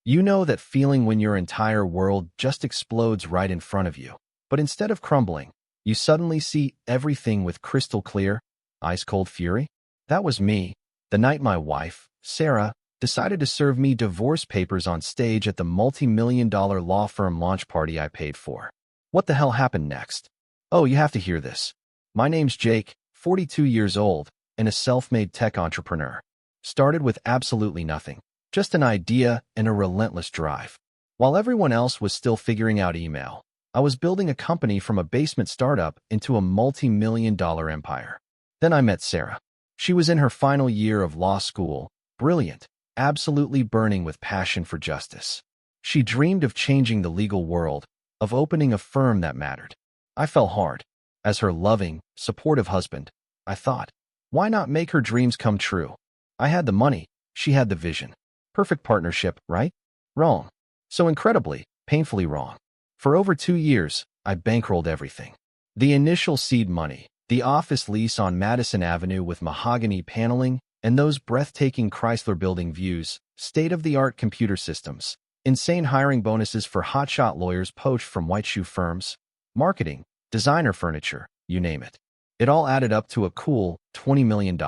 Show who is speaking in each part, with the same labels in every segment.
Speaker 1: You know that feeling when your entire world just explodes right in front of you. But instead of crumbling, you suddenly see everything with crystal clear, ice-cold fury? That was me, the night my wife, Sarah, decided to serve me divorce papers on stage at the multi-million-dollar law firm launch party I paid for. What the hell happened next? Oh, you have to hear this. My name's Jake, 42 years old, and a self-made tech entrepreneur. Started with absolutely nothing, just an idea and a relentless drive. While everyone else was still figuring out email, I was building a company from a basement startup into a multi-million-dollar empire. Then I met Sarah. She was in her final year of law school, brilliant, absolutely burning with passion for justice. She dreamed of changing the legal world, of opening a firm that mattered. I fell hard. As her loving, supportive husband, I thought, why not make her dreams come true? I had the money, she had the vision. Perfect partnership, right? Wrong. So incredibly, painfully wrong. For over 2 years, I bankrolled everything. The initial seed money, the office lease on Madison Avenue with mahogany paneling, and those breathtaking Chrysler Building views, state-of-the-art computer systems, insane hiring bonuses for hotshot lawyers poached from white shoe firms, marketing, designer furniture, you name it. It all added up to a cool $20 million.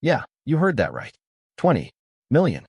Speaker 1: Yeah, you heard that right. $20 million.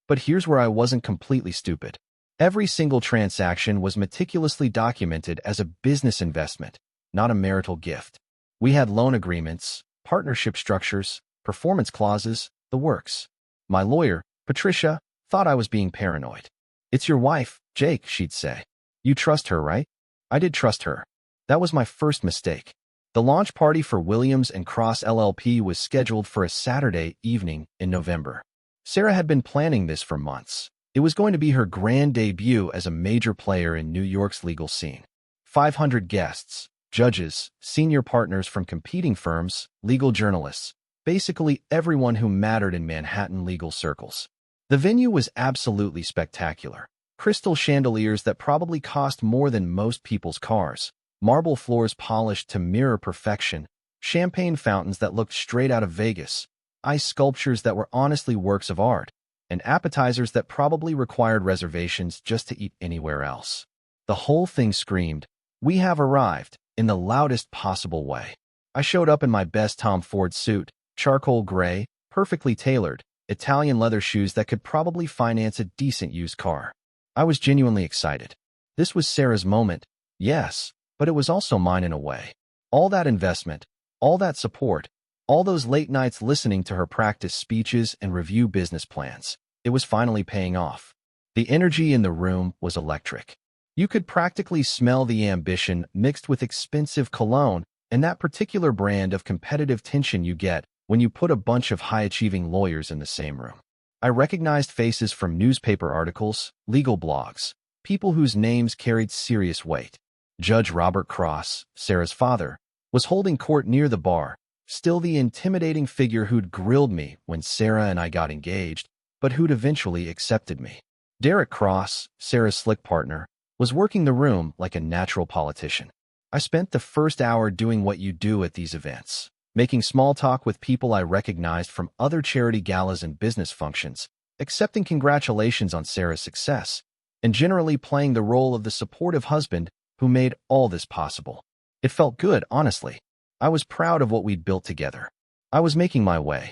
Speaker 1: But here's where I wasn't completely stupid. Every single transaction was meticulously documented as a business investment, not a marital gift. We had loan agreements, partnership structures, performance clauses, the works. My lawyer, Patricia, thought I was being paranoid. It's your wife, Jake, she'd say. You trust her, right? I did trust her. That was my first mistake. The launch party for Williams and Cross LLP was scheduled for a Saturday evening in November. Sarah had been planning this for months. It was going to be her grand debut as a major player in New York's legal scene. 500 guests, judges, senior partners from competing firms, legal journalists, basically everyone who mattered in Manhattan legal circles. The venue was absolutely spectacular. Crystal chandeliers that probably cost more than most people's cars, marble floors polished to mirror perfection, champagne fountains that looked straight out of Vegas, ice sculptures that were honestly works of art, and appetizers that probably required reservations just to eat anywhere else. The whole thing screamed, "We have arrived," in the loudest possible way. I showed up in my best Tom Ford suit, charcoal gray, perfectly tailored, Italian leather shoes that could probably finance a decent used car. I was genuinely excited. This was Sarah's moment, yes, but it was also mine in a way. All that investment, all that support, all those late nights listening to her practice speeches and review business plans, it was finally paying off. The energy in the room was electric. You could practically smell the ambition mixed with expensive cologne and that particular brand of competitive tension you get when you put a bunch of high-achieving lawyers in the same room. I recognized faces from newspaper articles, legal blogs, people whose names carried serious weight. Judge Robert Cross, Sarah's father, was holding court near the bar, still the intimidating figure who'd grilled me when Sarah and I got engaged, but who'd eventually accepted me. Derek Cross, Sarah's slick partner, was working the room like a natural politician. I spent the first hour doing what you do at these events, making small talk with people I recognized from other charity galas and business functions, accepting congratulations on Sarah's success, and generally playing the role of the supportive husband who made all this possible. It felt good, honestly. I was proud of what we'd built together. I was making my way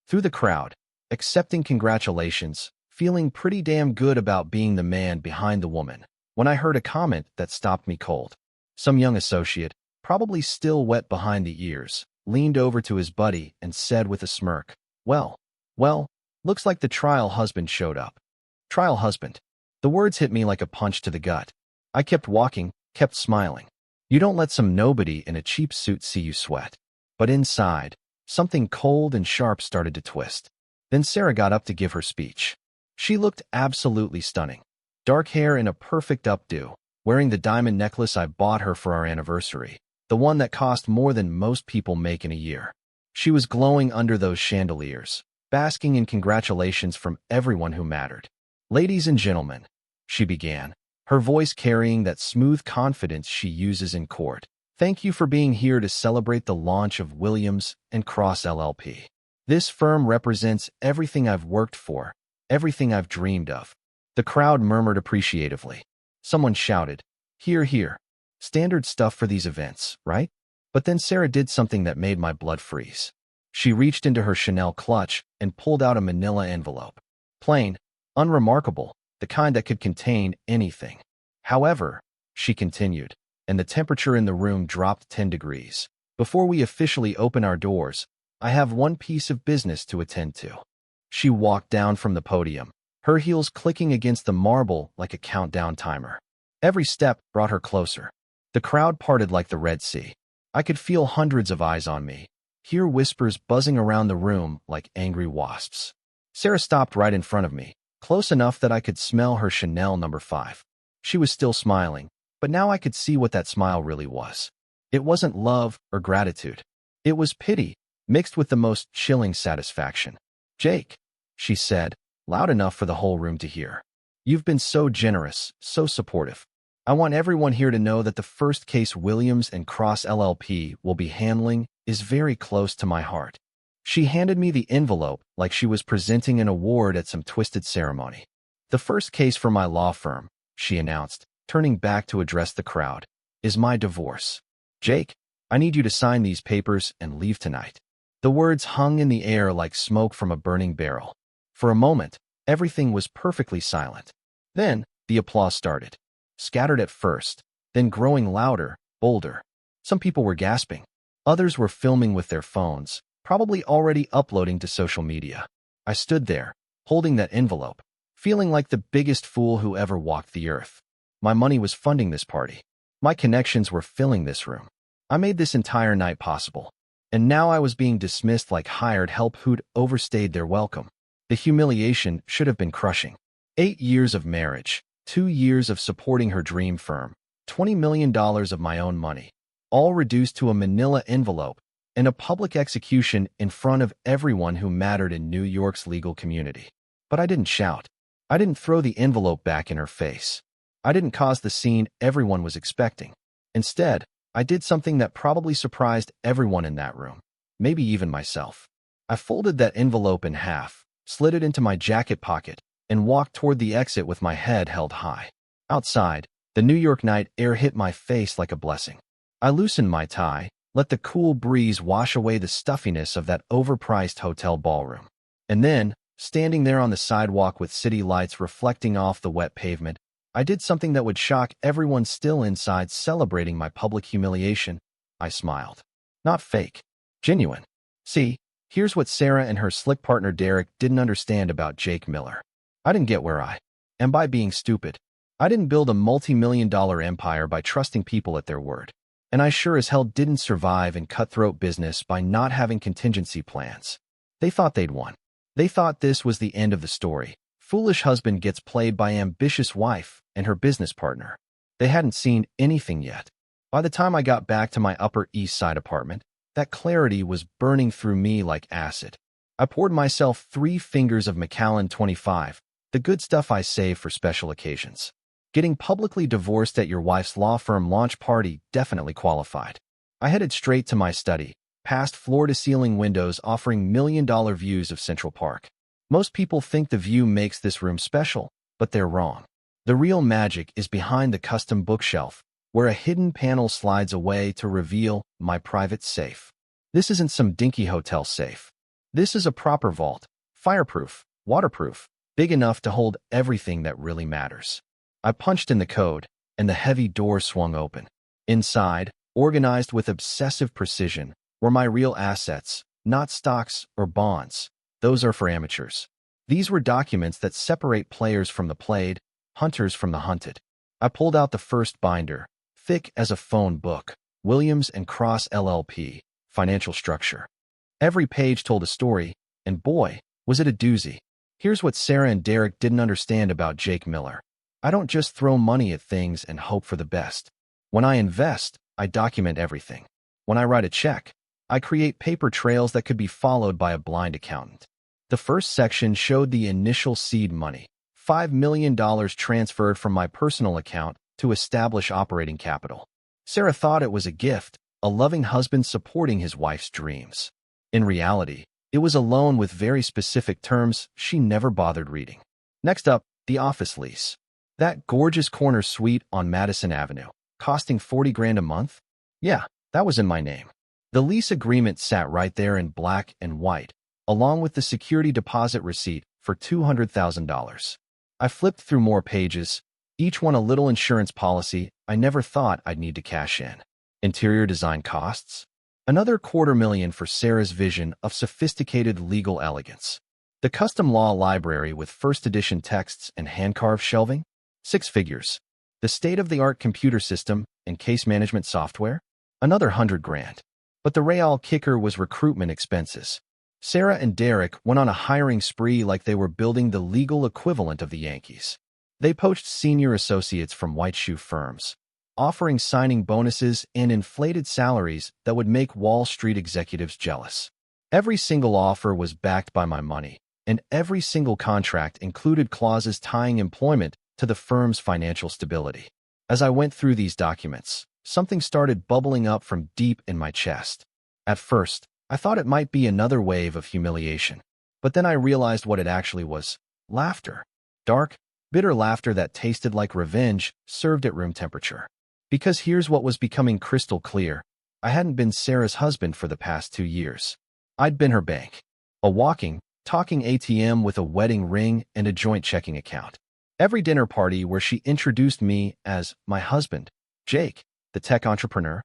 Speaker 1: through the crowd, accepting congratulations, feeling pretty damn good about being the man behind the woman, when I heard a comment that stopped me cold. Some young associate, probably still wet behind the ears, leaned over to his buddy and said with a smirk, well, looks like the trial husband showed up." Trial husband. The words hit me like a punch to the gut. I kept walking, kept smiling. You don't let some nobody in a cheap suit see you sweat. But inside, something cold and sharp started to twist. Then Sarah got up to give her speech. She looked absolutely stunning. Dark hair in a perfect updo, wearing the diamond necklace I bought her for our anniversary, the one that cost more than most people make in a year. She was glowing under those chandeliers, basking in congratulations from everyone who mattered. "Ladies and gentlemen," she began, her voice carrying that smooth confidence she uses in court, "thank you for being here to celebrate the launch of Williams and Cross LLP. This firm represents everything I've worked for, Everything I've dreamed of. The crowd murmured appreciatively. Someone shouted, "Hear, hear." Standard stuff for these events, right? But then Sarah did something that made my blood freeze. She reached into her Chanel clutch and pulled out a manila envelope. Plain, unremarkable, the kind that could contain anything. However, she continued, and the temperature in the room dropped 10 degrees. Before we officially open our doors, I have one piece of business to attend to. She walked down from the podium, her heels clicking against the marble like a countdown timer. Every step brought her closer. The crowd parted like the Red Sea. I could feel hundreds of eyes on me, hear whispers buzzing around the room like angry wasps. Sarah stopped right in front of me, close enough that I could smell her Chanel No. 5. She was still smiling, but now I could see what that smile really was. It wasn't love or gratitude. It was pity, mixed with the most chilling satisfaction. "Jake," she said, loud enough for the whole room to hear. "You've been so generous, so supportive. I want everyone here to know that the first case Williams and Cross LLP will be handling is very close to my heart." She handed me the envelope like she was presenting an award at some twisted ceremony. "The first case for my law firm," she announced, turning back to address the crowd, "is my divorce. Jake, I need you to sign these papers and leave tonight." The words hung in the air like smoke from a burning barrel. For a moment, everything was perfectly silent. Then, the applause started. Scattered at first, then growing louder, bolder. Some people were gasping. Others were filming with their phones, probably already uploading to social media. I stood there, holding that envelope, feeling like the biggest fool who ever walked the earth. My money was funding this party. My connections were filling this room. I made this entire night possible. And now I was being dismissed like hired help who'd overstayed their welcome. The humiliation should have been crushing. 8 years of marriage, 2 years of supporting her dream firm, $20 million of my own money, all reduced to a manila envelope and a public execution in front of everyone who mattered in New York's legal community. But I didn't shout. I didn't throw the envelope back in her face. I didn't cause the scene everyone was expecting. Instead, I did something that probably surprised everyone in that room, maybe even myself. I folded that envelope in half, slid it into my jacket pocket, and walked toward the exit with my head held high. Outside, the New York night air hit my face like a blessing. I loosened my tie, let the cool breeze wash away the stuffiness of that overpriced hotel ballroom. And then, standing there on the sidewalk with city lights reflecting off the wet pavement, I did something that would shock everyone still inside celebrating my public humiliation. I smiled. Not fake. Genuine. See, here's what Sarah and her slick partner Derek didn't understand about Jake Miller. I didn't get where I am by being stupid. I didn't build a multi-million-dollar empire by trusting people at their word. And I sure as hell didn't survive in cutthroat business by not having contingency plans. They thought they'd won. They thought this was the end of the story. Foolish husband gets played by ambitious wife and her business partner. They hadn't seen anything yet. By the time I got back to my Upper East Side apartment, that clarity was burning through me like acid. I poured myself 3 fingers of Macallan 25, the good stuff I save for special occasions. Getting publicly divorced at your wife's law firm launch party definitely qualified. I headed straight to my study, past floor-to-ceiling windows offering million-dollar views of Central Park. Most people think the view makes this room special, but they're wrong. The real magic is behind the custom bookshelf, where a hidden panel slides away to reveal my private safe. This isn't some dinky hotel safe. This is a proper vault, fireproof, waterproof, big enough to hold everything that really matters. I punched in the code, and the heavy door swung open. Inside, organized with obsessive precision, were my real assets, not stocks or bonds. Those are for amateurs. These were documents that separate players from the played, hunters from the hunted. I pulled out the first binder, thick as a phone book, Williams and Cross LLP, financial structure. Every page told a story, and boy, was it a doozy. Here's what Sarah and Derek didn't understand about Jake Miller. I don't just throw money at things and hope for the best. When I invest, I document everything. When I write a check, I create paper trails that could be followed by a blind accountant. The first section showed the initial seed money, $5 million transferred from my personal account to establish operating capital. Sarah thought it was a gift, a loving husband supporting his wife's dreams. In reality, It was a loan with very specific terms she never bothered reading. Next up, the office lease. That gorgeous corner suite on Madison Avenue, costing 40 grand a month? Yeah, that was in my name. The lease agreement sat right there in black and white, along with the security deposit receipt for $200,000. I flipped through more pages, each one a little insurance policy I never thought I'd need to cash in. Interior design costs? Another $250,000 for Sarah's vision of sophisticated legal elegance. The custom law library with first edition texts and hand-carved shelving? 6 figures. The state-of-the-art computer system and case management software? Another 100 grand. But the real kicker was recruitment expenses. Sarah and Derek went on a hiring spree like they were building the legal equivalent of the Yankees. They poached senior associates from white shoe firms, offering signing bonuses and inflated salaries that would make Wall Street executives jealous. Every single offer was backed by my money, and every single contract included clauses tying employment to the firm's financial stability. As I went through these documents, something started bubbling up from deep in my chest. At first, I thought it might be another wave of humiliation, but then I realized what it actually was: laughter. Dark, bitter laughter that tasted like revenge, served at room temperature. Because here's what was becoming crystal clear. I hadn't been Sarah's husband for the past 2 years. I'd been her bank. A walking, talking ATM with a wedding ring and a joint checking account. Every dinner party where she introduced me as my husband, Jake, the tech entrepreneur,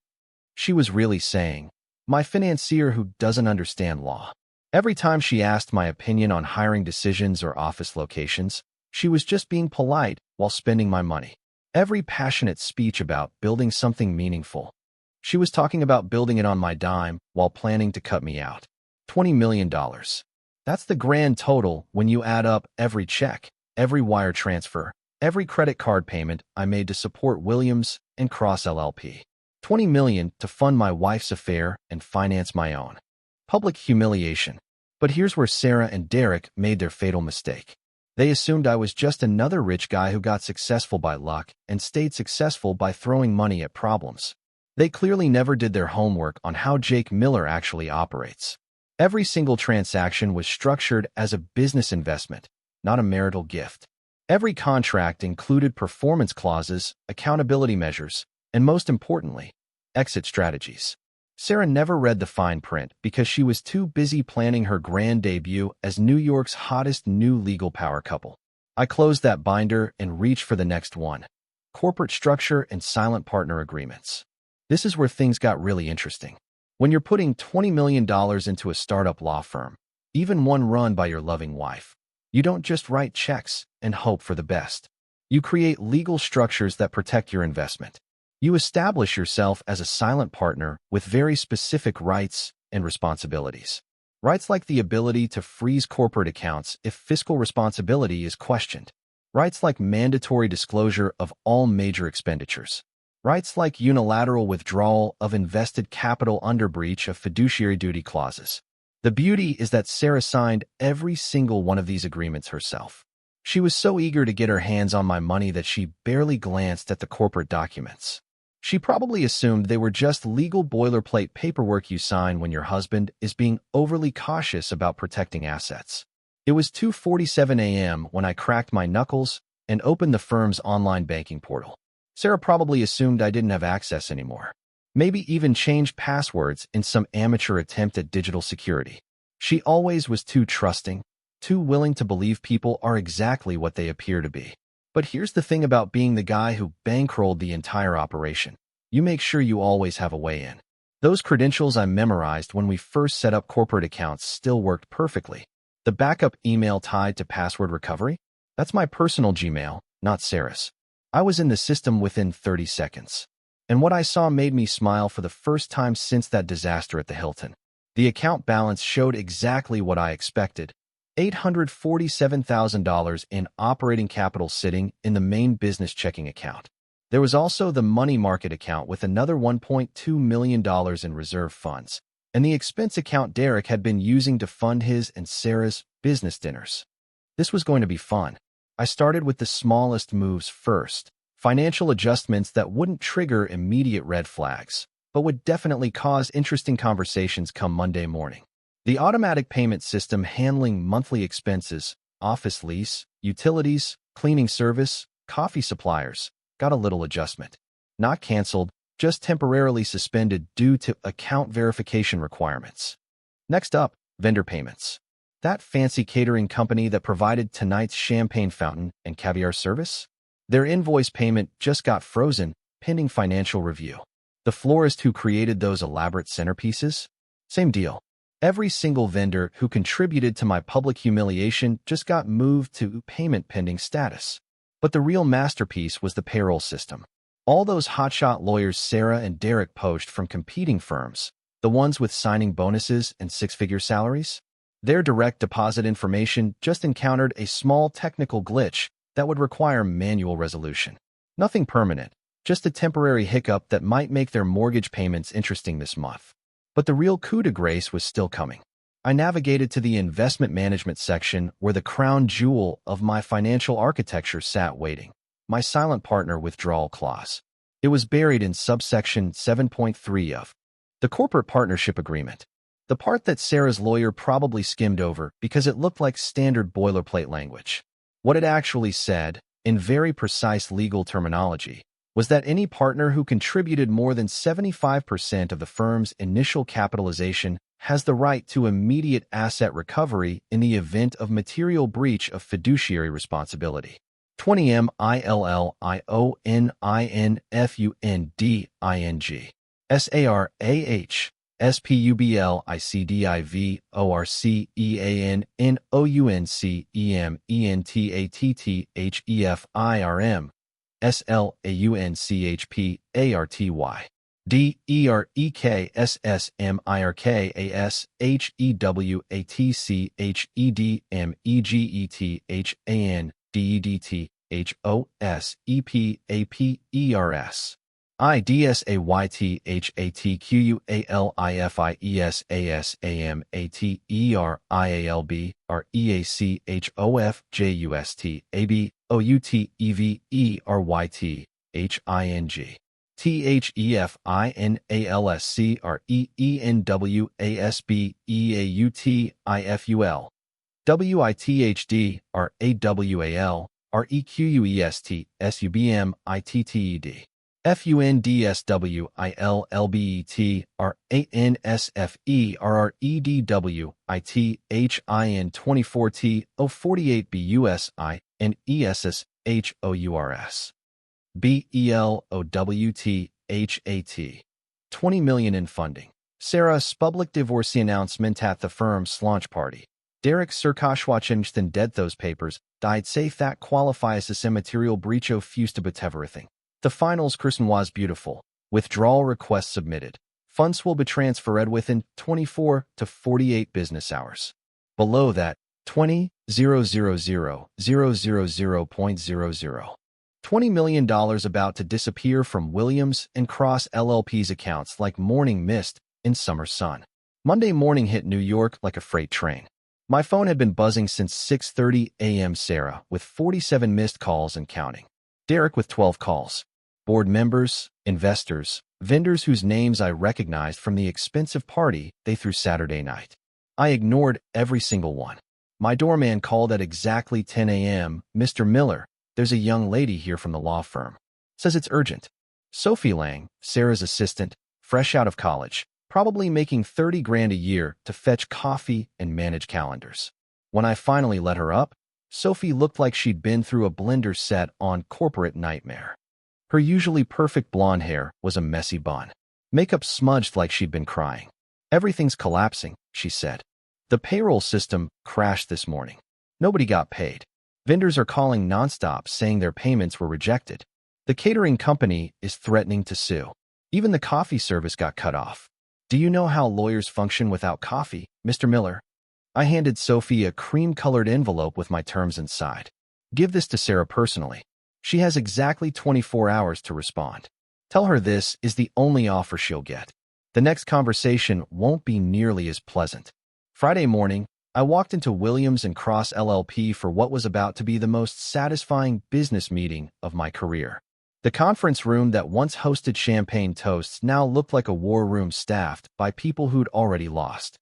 Speaker 1: she was really saying, my financier who doesn't understand law. Every time she asked my opinion on hiring decisions or office locations, she was just being polite while spending my money. Every passionate speech about building something meaningful, she was talking about building it on my dime while planning to cut me out. $20 million. That's the grand total when you add up every check, every wire transfer, every credit card payment I made to support Williams and Cross LLP. $20 million to fund my wife's affair and finance my own. Public humiliation. But here's where Sarah and Derek made their fatal mistake. They assumed I was just another rich guy who got successful by luck and stayed successful by throwing money at problems. They clearly never did their homework on how Jake Miller actually operates. Every single transaction was structured as a business investment, not a marital gift. Every contract included performance clauses, accountability measures, and most importantly, exit strategies. Sarah never read the fine print because she was too busy planning her grand debut as New York's hottest new legal power couple. I closed that binder and reached for the next one: corporate structure and silent partner agreements. This is where things got really interesting. When you're putting $20 million into a startup law firm, even one run by your loving wife, you don't just write checks and hope for the best. You create legal structures that protect your investment. You establish yourself as a silent partner with very specific rights and responsibilities. Rights like the ability to freeze corporate accounts if fiscal responsibility is questioned. Rights like mandatory disclosure of all major expenditures. Rights like unilateral withdrawal of invested capital under breach of fiduciary duty clauses. The beauty is that Sarah signed every single one of these agreements herself. She was so eager to get her hands on my money that she barely glanced at the corporate documents. She probably assumed they were just legal boilerplate paperwork you sign when your husband is being overly cautious about protecting assets. It was 2:47 a.m. when I cracked my knuckles and opened the firm's online banking portal. Sarah probably assumed I didn't have access anymore. Maybe even changed passwords in some amateur attempt at digital security. She always was too trusting, too willing to believe people are exactly what they appear to be. But here's the thing about being the guy who bankrolled the entire operation. You make sure you always have a way in. Those credentials I memorized when we first set up corporate accounts still worked perfectly. The backup email tied to password recovery? That's my personal Gmail, not Sarah's. I was in the system within 30 seconds. And what I saw made me smile for the first time since that disaster at the Hilton. The account balance showed exactly what I expected: $847,000 in operating capital sitting in the main business checking account. There was also the money market account with another $1.2 million in reserve funds, and the expense account Derek had been using to fund his and Sarah's business dinners. This was going to be fun. I started with the smallest moves first, financial adjustments that wouldn't trigger immediate red flags, but would definitely cause interesting conversations come Monday morning. The automatic payment system handling monthly expenses, office lease, utilities, cleaning service, coffee suppliers, got a little adjustment. Not canceled, just temporarily suspended due to account verification requirements. Next up, vendor payments. That fancy catering company that provided tonight's champagne fountain and caviar service? Their invoice payment just got frozen, pending financial review. The florist who created those elaborate centerpieces? Same deal. Every single vendor who contributed to my public humiliation just got moved to payment pending status. But the real masterpiece was the payroll system. All those hotshot lawyers Sarah and Derek poached from competing firms, the ones with signing bonuses and six-figure salaries, their direct deposit information just encountered a small technical glitch that would require manual resolution. Nothing permanent, just a temporary hiccup that might make their mortgage payments interesting this month. But the real coup de grace was still coming. I navigated to the investment management section where the crown jewel of my financial architecture sat waiting, my silent partner withdrawal clause. It was buried in subsection 7.3 of the corporate partnership agreement, the part that Sarah's lawyer probably skimmed over because it looked like standard boilerplate language. What it actually said, in very precise legal terminology, was that any partner who contributed more than 75% of the firm's initial capitalization has the right to immediate asset recovery in the event of material breach of fiduciary responsibility. 20 MILLIONINFUNDING SARAH SPUBLICDIVORCEANNOUNCEMENTATTHEFIRM SLAUNCHPARTY DEREKSSMIRKASHEWMEGETHOSEPAPERS IDSAYTHEATQUALIFIESASMATERIALBREACHEVERYTHING THEFINALSCREENWASBEAUTIFUL WITHDRAWAL REQUEST SUBMITTED FUNDSWILLBET RANSFERREDWITHIN 24T 048 BUSI and ESSHOURS BELOWTHAT 20 million in funding. Sarah's public divorce announcement at the firm's launch party. Derek Sirkashwachenston dead those papers, died safe that qualifies as a material breach of everything. The finals Kristen was beautiful. Withdrawal request submitted. Funds will be transferred within 24 to 48 business hours. Below that, 20,000,000.00. $20 million about to disappear from Williams and Cross LLP's accounts like morning mist in summer sun. Monday morning hit New York like a freight train. My phone had been buzzing since 6:30 a.m. Sarah with 47 missed calls and counting. Derek with 12 calls. Board members, investors, vendors whose names I recognized from the expensive party they threw Saturday night. I ignored every single one. My doorman called at exactly 10 a.m. Mr. Miller, there's a young lady here from the law firm. Says it's urgent. Sophie Lang, Sarah's assistant, fresh out of college, probably making 30 grand a year to fetch coffee and manage calendars. When I finally let her up, Sophie looked like she'd been through a blender set on Corporate Nightmare. Her usually perfect blonde hair was a messy bun. Makeup smudged like she'd been crying. Everything's collapsing, she said. The payroll system crashed this morning. Nobody got paid. Vendors are calling nonstop saying their payments were rejected. The catering company is threatening to sue. Even the coffee service got cut off. Do you know how lawyers function without coffee, Mr. Miller? I handed Sophie a cream-colored envelope with my terms inside. Give this to Sarah personally. She has exactly 24 hours to respond. Tell her this is the only offer she'll get. The next conversation won't be nearly as pleasant. Friday morning, I walked into Williams and Cross LLP for what was about to be the most satisfying business meeting of my career. The conference room that once hosted champagne toasts now looked like a war room staffed by people who'd already lost.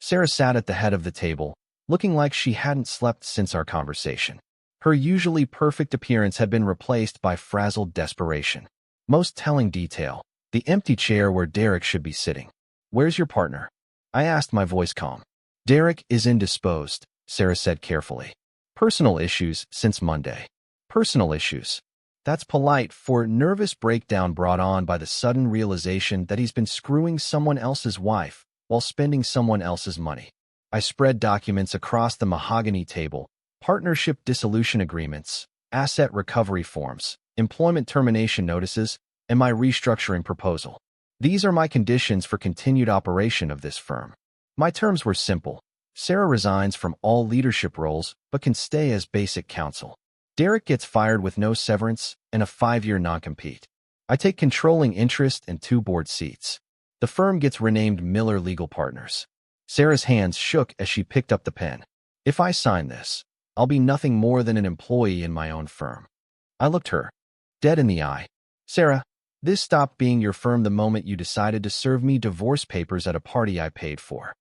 Speaker 1: Sarah sat at the head of the table, looking like she hadn't slept since our conversation. Her usually perfect appearance had been replaced by frazzled desperation. Most telling detail, the empty chair where Derek should be sitting. "Where's your partner?" I asked, my voice calm. "Derek is indisposed," Sarah said carefully. "Personal issues since Monday." "Personal issues." That's polite for nervous breakdown brought on by the sudden realization that he's been screwing someone else's wife while spending someone else's money. I spread documents across the mahogany table: partnership dissolution agreements, asset recovery forms, employment termination notices, and my restructuring proposal. These are my conditions for continued operation of this firm. My terms were simple. Sarah resigns from all leadership roles but can stay as basic counsel. Derek gets fired with no severance and a 5-year non-compete. I take controlling interest and 2 board seats. The firm gets renamed Miller Legal Partners. Sarah's hands shook as she picked up the pen. "If I sign this, I'll be nothing more than an employee in my own firm." I looked her dead in the eye. "Sarah, this stopped being your firm the moment you decided to serve me divorce papers at a party I paid for."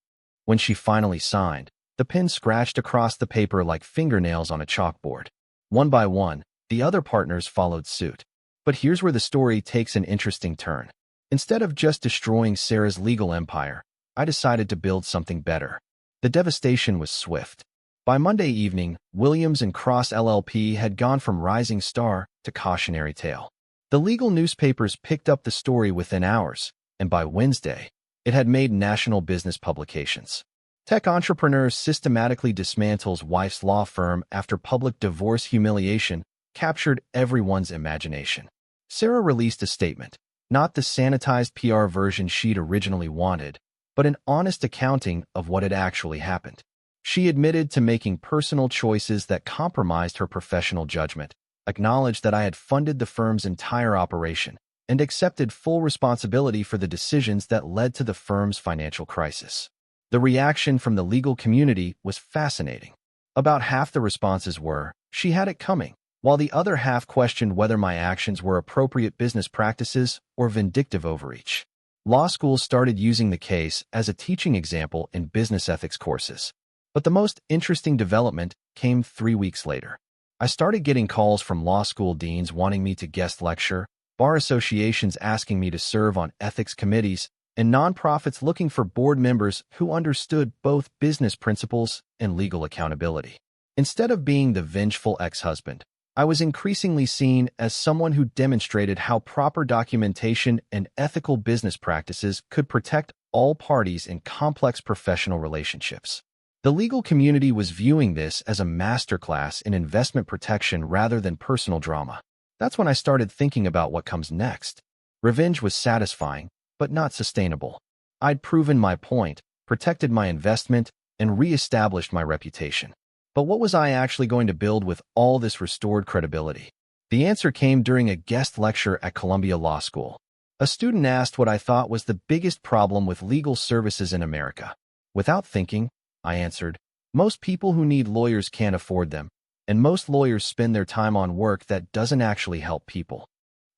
Speaker 1: When she finally signed, the pen scratched across the paper like fingernails on a chalkboard. One by one, the other partners followed suit. But here's where the story takes an interesting turn. Instead of just destroying Sarah's legal empire, I decided to build something better. The devastation was swift. By Monday evening, Williams and Cross LLP had gone from rising star to cautionary tale. The legal newspapers picked up the story within hours, and by Wednesday, it had made national business publications. Tech entrepreneur systematically dismantles wife's law firm after public divorce humiliation captured everyone's imagination. Sarah released a statement, not the sanitized PR version she'd originally wanted, but an honest accounting of what had actually happened. She admitted to making personal choices that compromised her professional judgment, acknowledged that I had funded the firm's entire operation, and accepted full responsibility for the decisions that led to the firm's financial crisis. The reaction from the legal community was fascinating. About half the responses were, "She had it coming," while the other half questioned whether my actions were appropriate business practices or vindictive overreach. Law schools started using the case as a teaching example in business ethics courses. But the most interesting development came 3 weeks later. I started getting calls from law school deans wanting me to guest lecture, bar associations asking me to serve on ethics committees, and nonprofits looking for board members who understood both business principles and legal accountability. Instead of being the vengeful ex-husband, I was increasingly seen as someone who demonstrated how proper documentation and ethical business practices could protect all parties in complex professional relationships. The legal community was viewing this as a masterclass in investment protection rather than personal drama. That's when I started thinking about what comes next. Revenge was satisfying, but not sustainable. I'd proven my point, protected my investment, and re-established my reputation. But what was I actually going to build with all this restored credibility? The answer came during a guest lecture at Columbia Law School. A student asked what I thought was the biggest problem with legal services in America. Without thinking, I answered, "Most people who need lawyers can't afford them, and most lawyers spend their time on work that doesn't actually help people."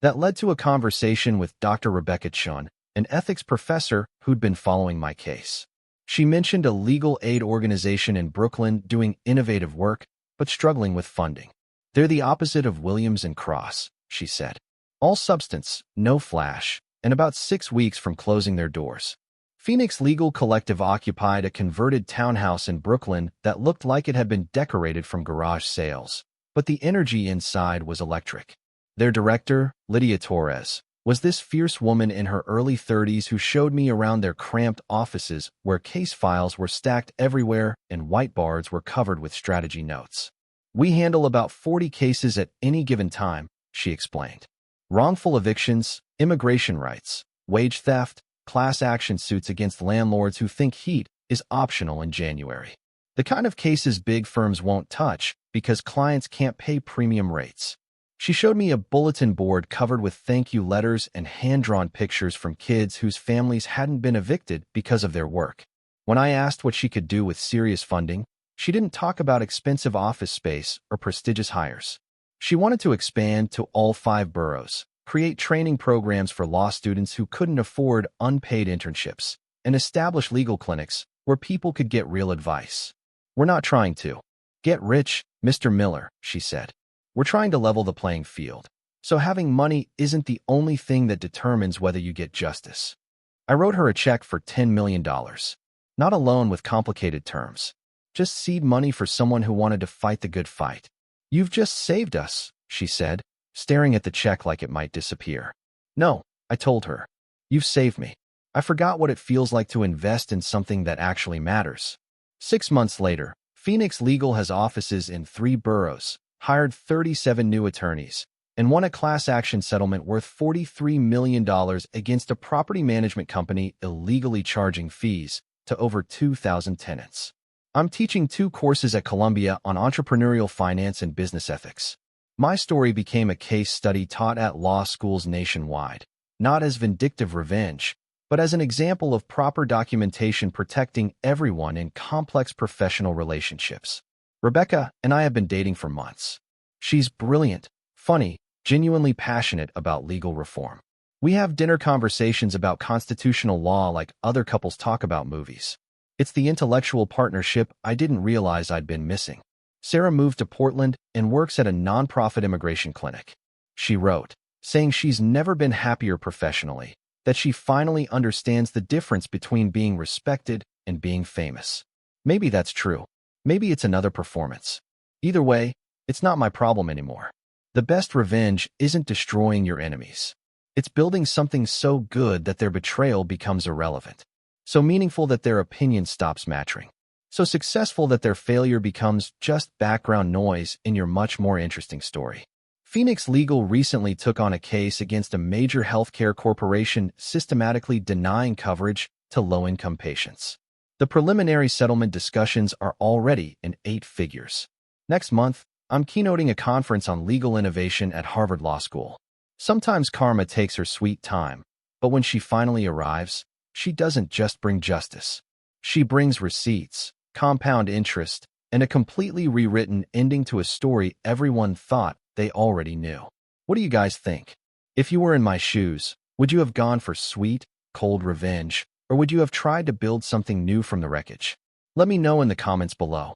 Speaker 1: That led to a conversation with Dr. Rebecca Chun, an ethics professor who'd been following my case. She mentioned a legal aid organization in Brooklyn doing innovative work, but struggling with funding. "They're the opposite of Williams and Cross," she said. "All substance, no flash, and about 6 weeks from closing their doors." Phoenix Legal Collective occupied a converted townhouse in Brooklyn that looked like it had been decorated from garage sales, but the energy inside was electric. Their director, Lydia Torres, was this fierce woman in her early 30s who showed me around their cramped offices where case files were stacked everywhere and whiteboards were covered with strategy notes. "We handle about 40 cases at any given time," she explained. "Wrongful evictions, immigration rights, wage theft, class action suits against landlords who think heat is optional in January. The kind of cases big firms won't touch because clients can't pay premium rates." She showed me a bulletin board covered with thank you letters and hand-drawn pictures from kids whose families hadn't been evicted because of their work. When I asked what she could do with serious funding, she didn't talk about expensive office space or prestigious hires. She wanted to expand to all 5 boroughs, create training programs for law students who couldn't afford unpaid internships, and establish legal clinics where people could get real advice. We're not trying to get rich, Mr. Miller, she said. We're trying to level the playing field. So having money isn't the only thing that determines whether you get justice. I wrote her a check for $10 million. Not a loan with complicated terms. Just seed money for someone who wanted to fight the good fight. You've just saved us, she said, staring at the check like it might disappear. No, I told her. You've saved me. I forgot what it feels like to invest in something that actually matters. 6 months later, Phoenix Legal has offices in 3 boroughs, hired 37 new attorneys, and won a class action settlement worth $43 million against a property management company illegally charging fees to over 2,000 tenants. I'm teaching 2 courses at Columbia on entrepreneurial finance and business ethics. My story became a case study taught at law schools nationwide, not as vindictive revenge, but as an example of proper documentation protecting everyone in complex professional relationships. Rebecca and I have been dating for months. She's brilliant, funny, genuinely passionate about legal reform. We have dinner conversations about constitutional law like other couples talk about movies. It's the intellectual partnership I didn't realize I'd been missing. Sarah moved to Portland and works at a nonprofit immigration clinic. She wrote, saying she's never been happier professionally, that she finally understands the difference between being respected and being famous. Maybe that's true. Maybe it's another performance. Either way, it's not my problem anymore. The best revenge isn't destroying your enemies. It's building something so good that their betrayal becomes irrelevant, so meaningful that their opinion stops mattering, so successful that their failure becomes just background noise in your much more interesting story. Phoenix Legal recently took on a case against a major healthcare corporation systematically denying coverage to low-income patients. The preliminary settlement discussions are already in 8 figures. Next month, I'm keynoting a conference on legal innovation at Harvard Law School. Sometimes karma takes her sweet time, but when she finally arrives, she doesn't just bring justice. She brings receipts, compound interest, and a completely rewritten ending to a story everyone thought they already knew. What do you guys think? If you were in my shoes, would you have gone for sweet, cold revenge, or would you have tried to build something new from the wreckage? Let me know in the comments below.